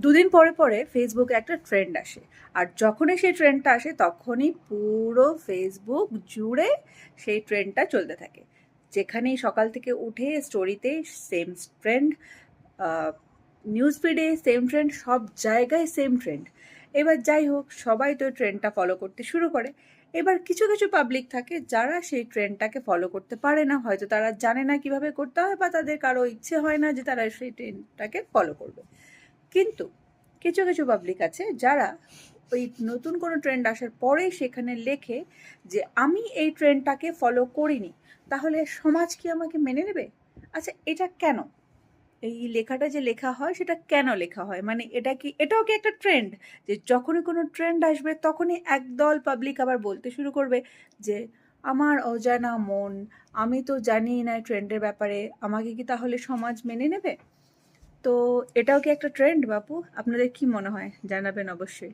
দুদিন পরে পরে ফেসবুকে একটা ট্রেন্ড আসে, আর যখনই সেই ট্রেন্ডটা আসে তখনই পুরো ফেসবুক জুড়ে সেই ট্রেন্ডটা চলতে থাকে। যেখানেই সকাল থেকে উঠে স্টোরিতে সেম ট্রেন্ড, নিউজ ফিডে সেম ট্রেন্ড, সব জায়গায় সেম ট্রেন্ড। এবার যাই হোক, সবাই তো ট্রেন্ডটা ফলো করতে শুরু করে। এবার কিছু কিছু পাবলিক থাকে যারা সেই ট্রেন্ডটাকে ফলো করতে পারে না, হয়তো তারা জানে না কিভাবে করতে হয়, বা তাদের কারো ইচ্ছে হয় না যে তারা সেই ট্রেন্ডটাকে ফলো করবে। কিন্তু কিছু কিছু পাবলিক আছে যারা ওই নতুন কোনো ট্রেন্ড আসার পরেই সেখানে লেখে যে আমি এই ট্রেন্ডটাকে ফলো করিনি, তাহলে সমাজ কি আমাকে মেনে নেবে? আচ্ছা, এটা কেন? এই লেখাটা যে লেখা হয় সেটা কেন লেখা হয়? মানে এটাও কি একটা ট্রেন্ড, যে যখনই কোনো ট্রেন্ড আসবে তখনই একদল পাবলিক আবার বলতে শুরু করবে যে আমার অজানা মন, আমি তো জানি না ট্রেন্ডের ব্যাপারে, আমাকে কি তাহলে সমাজ মেনে নেবে? তো এটাও কি একটা ট্রেন্ড বাপু? আপনাদের কি মনে হয় জানাবেন অবশ্যই।